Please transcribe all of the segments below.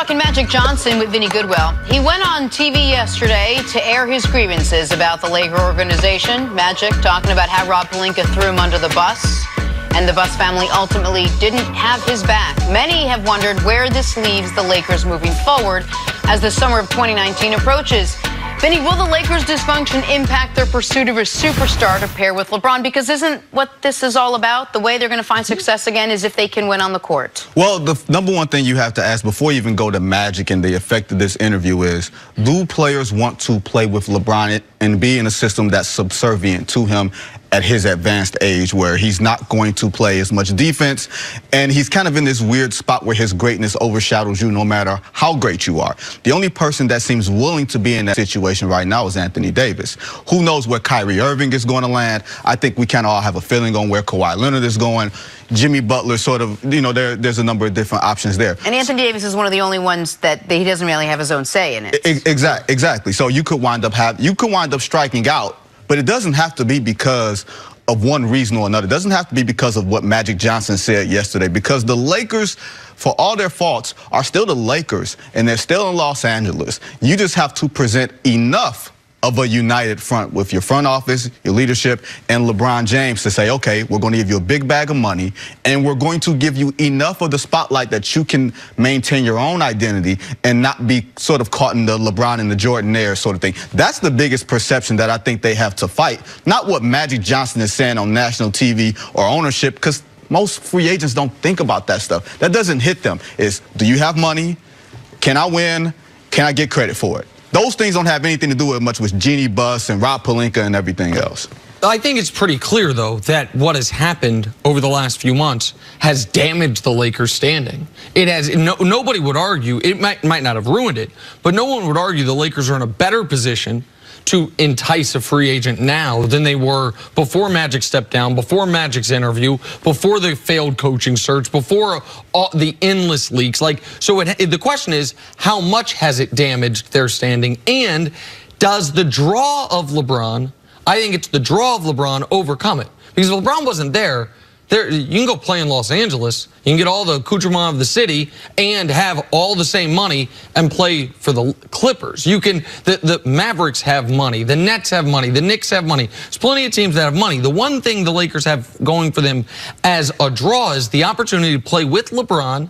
talking Magic Johnson with Vinny Goodwill. He went on TV yesterday to air his grievances about the Laker organization. Magic talking about how Rob Pelinka threw him under the bus, and the Buss family ultimately didn't have his back. Many have wondered where this leaves the Lakers moving forward as the summer of 2019 approaches. Vinny, will the Lakers' dysfunction impact their pursuit of a superstar to pair with LeBron? Because isn't what this is all about? The way they're going to find success again is if they can win on the court. Well, the number one thing you have to ask before you even go to Magic and the effect of this interview is, do players want to play with LeBron and be in a system that's subservient to him at his advanced age, where he's not going to play as much defense, and he's kind of in this weird spot where his greatness overshadows you no matter how great you are. The only person that seems willing to be in that situation right now is Anthony Davis. Who knows where Kyrie Irving is going to land? I think we kind of all have a feeling on where Kawhi Leonard is going. Jimmy Butler, sort of, you know, there's a number of different options there. And Anthony Davis is one of the only ones that he doesn't really have his own say in it. Exactly. So you could wind up striking out. But it doesn't have to be because of one reason or another. It doesn't have to be because of what Magic Johnson said yesterday, because the Lakers, for all their faults, are still the Lakers, and they're still in Los Angeles. You just have to present enough of a united front with your front office, your leadership, and LeBron James to say, okay, we're going to give you a big bag of money, and we're going to give you enough of the spotlight that you can maintain your own identity and not be sort of caught in the LeBron and the Jordan-aire sort of thing. That's the biggest perception that I think they have to fight, not what Magic Johnson is saying on national TV or ownership, because most free agents don't think about that stuff. That doesn't hit them. It's, do you have money? Can I win? Can I get credit for it? Those things don't have anything to do with much with Jeannie Buss and Rob Pelinka and everything else. I think it's pretty clear, though, that what has happened over the last few months has damaged the Lakers' standing. It has. Nobody would argue. It might not have ruined it, but no one would argue the Lakers are in a better position to entice a free agent now than they were before Magic stepped down, before Magic's interview, before the failed coaching search, before the endless leaks. The question is, how much has it damaged their standing? And does the draw of LeBron, I think it's the draw of LeBron, overcome it? Because if LeBron wasn't there, you can go play in Los Angeles, you can get all the accoutrement of the city and have all the same money and play for the Clippers. You can, the Mavericks have money, the Nets have money, the Knicks have money. There's plenty of teams that have money. The one thing the Lakers have going for them as a draw is the opportunity to play with LeBron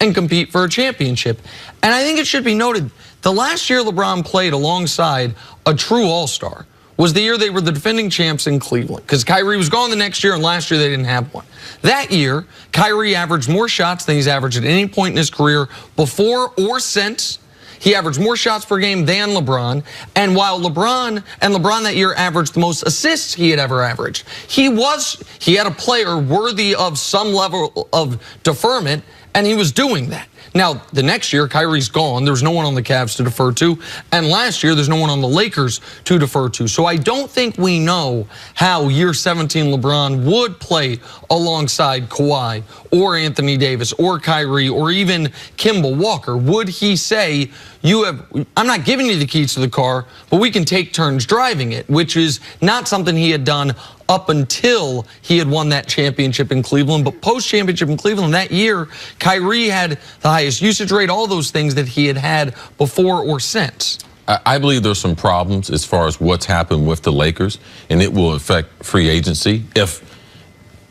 and compete for a championship. And I think it should be noted, the last year LeBron played alongside a true all-star was the year they were the defending champs in Cleveland, because Kyrie was gone the next year, and last year they didn't have one. That year, Kyrie averaged more shots than he's averaged at any point in his career before or since. He averaged more shots per game than LeBron, and while LeBron that year averaged the most assists he had ever averaged, he had a player worthy of some level of deferment, and he was doing that. Now, the next year, Kyrie's gone. There's no one on the Cavs to defer to. And last year, there's no one on the Lakers to defer to. So I don't think we know how year 17 LeBron would play alongside Kawhi or Anthony Davis or Kyrie or even Kemba Walker. Would he say, I'm not giving you the keys to the car, but we can take turns driving it, which is not something he had done up until he had won that championship in Cleveland. But post-championship in Cleveland that year, Kyrie had the highest usage rate, all those things that he had had before or since. I believe there's some problems as far as what's happened with the Lakers, and it will affect free agency. If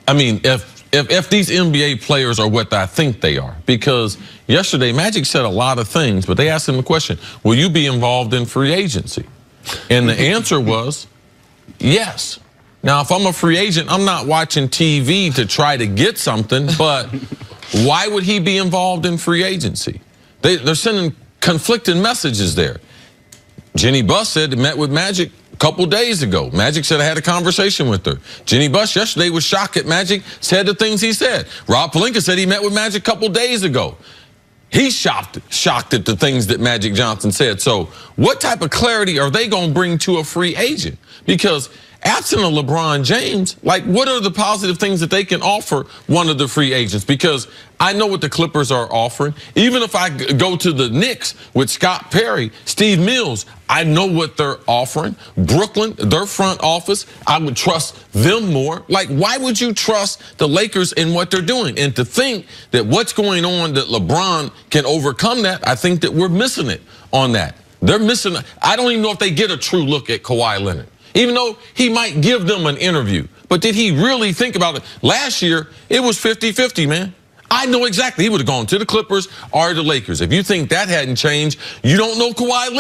these NBA players are what I think they are, because yesterday Magic said a lot of things, but they asked him a question, will you be involved in free agency? And the answer was yes. Now, if I'm a free agent, I'm not watching TV to try to get something, but why would he be involved in free agency? They're sending conflicting messages there. Jeannie Buss said he met with Magic a couple days ago. Magic said I had a conversation with her. Jeannie Buss yesterday was shocked at Magic, said the things he said. Rob Pelinka said he met with Magic a couple days ago. He's shocked at the things that Magic Johnson said. So what type of clarity are they going to bring to a free agent? Because absent of LeBron James, like, what are the positive things that they can offer one of the free agents? Because I know what the Clippers are offering. Even if I go to the Knicks with Scott Perry, Steve Mills, I know what they're offering. Brooklyn, their front office, I would trust them more. Like, why would you trust the Lakers in what they're doing? And to think that what's going on, that LeBron can overcome that, I think that we're missing it on that. They're missing. I don't even know if they get a true look at Kawhi Leonard. Even though he might give them an interview. But did he really think about it? Last year, it was 50-50, man. I know exactly. He would have gone to the Clippers or the Lakers. If you think that hadn't changed, you don't know Kawhi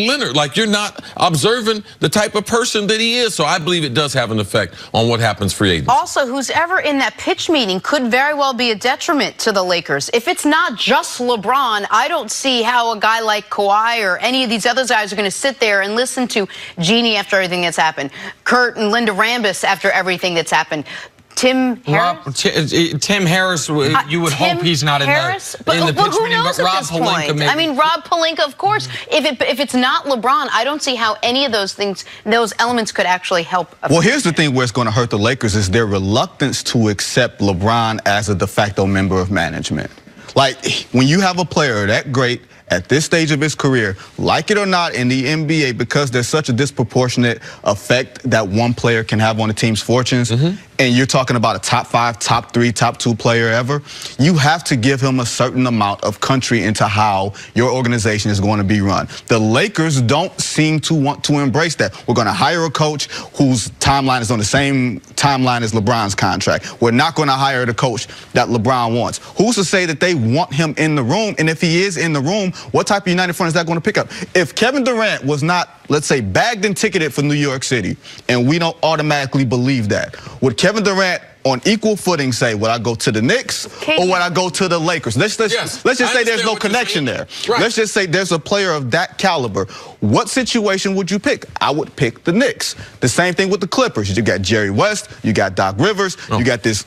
Leonard. Like, you're not observing the type of person that he is. So I believe it does have an effect on what happens free agents. Also, who's ever in that pitch meeting could very well be a detriment to the Lakers. If it's not just LeBron, I don't see how a guy like Kawhi or any of these other guys are going to sit there and listen to Jeannie after everything that's happened, Kurt and Linda Rambis after everything that's happened. Tim Harris? Tim Harris, you would hope he's not in the pitch meeting, but Rob Pelinka maybe. I mean, Rob Pelinka, of course. If it's not LeBron, I don't see how any of those things, those elements could actually help. Well, here's the thing where it's going to hurt the Lakers is their reluctance to accept LeBron as a de facto member of management. Like, when you have a player that great at this stage of his career, like it or not, in the NBA, because there's such a disproportionate effect that one player can have on a team's fortunes, and you're talking about a top 5, top 3, top 2 player ever, you have to give him a certain amount of country into how your organization is going to be run. The Lakers don't seem to want to embrace that. We're going to hire a coach whose timeline is on the same timeline as LeBron's contract. We're not going to hire the coach that LeBron wants. Who's to say that they want him in the room? And if he is in the room, what type of United Front is that going to pick up? If Kevin Durant was not, let's say, bagged and ticketed for New York City, and we don't automatically believe that, would Kevin Durant on equal footing say, would I go to the Knicks or would I go to the Lakers? Let's just say there's no connection there. Right. Let's just say there's a player of that caliber. What situation would you pick? I would pick the Knicks. The same thing with the Clippers. You got Jerry West, you got Doc Rivers, you got this,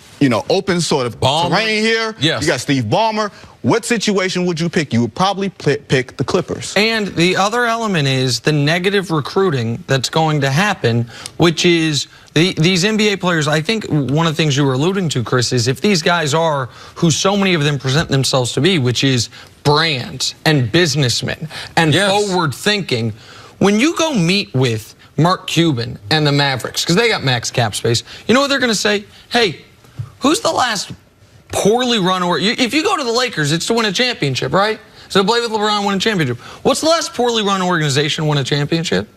open sort of terrain here. Yes. You got Steve Ballmer. What situation would you pick? You would probably pick the Clippers. And the other element is the negative recruiting that's going to happen, which is these NBA players. I think one of the things you were alluding to, Chris, is if these guys are who so many of them present themselves to be, which is brands and businessmen and forward thinking, when you go meet with Mark Cuban and the Mavericks, because they got max cap space, you know what they're going to say? Hey, who's the last poorly run, or if you go to the Lakers, it's to win a championship, right? So play with LeBron, win a championship. What's the last poorly run organization win a championship?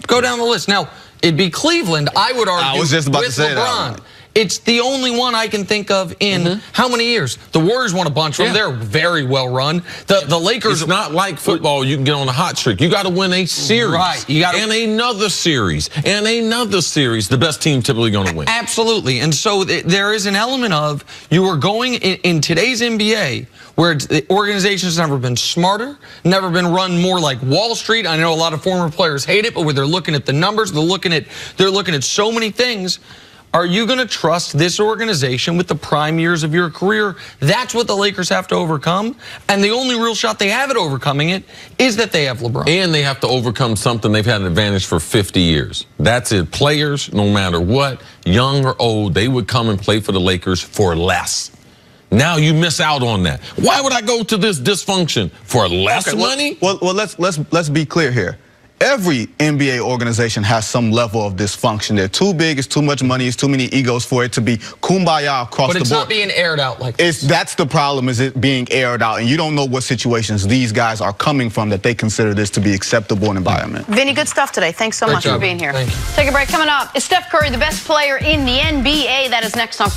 Go down the list. Now, it'd be Cleveland, I would argue, I was just about with to say LeBron. That. It's the only one I can think of in how many years? The Warriors won a bunch from them. They're very well run. The Lakers. It's not like football. You can get on a hot streak. You got to win a series. Right. You got and another series. And another series. The best team typically going to win. Absolutely. And so there is an element of you are going in today's NBA where the organization's never been smarter, never been run more like Wall Street. I know a lot of former players hate it, but where they're looking at the numbers, they're looking at so many things. Are you going to trust this organization with the prime years of your career? That's what the Lakers have to overcome. And the only real shot they have at overcoming it is that they have LeBron. And they have to overcome something they've had an advantage for 50 years. That's it. Players, no matter what, young or old, they would come and play for the Lakers for less. Now you miss out on that. Why would I go to this dysfunction for less money? Well, let's be clear here. Every NBA organization has some level of dysfunction. They're too big, it's too much money, it's too many egos for it to be kumbaya across the board. But it's not being aired out like this. That's the problem, is it being aired out. And you don't know what situations these guys are coming from that they consider this to be acceptable environment. Vinny, good stuff today. Thanks so much for being here. Take a break. Coming up, is Steph Curry the best player in the NBA? That is next on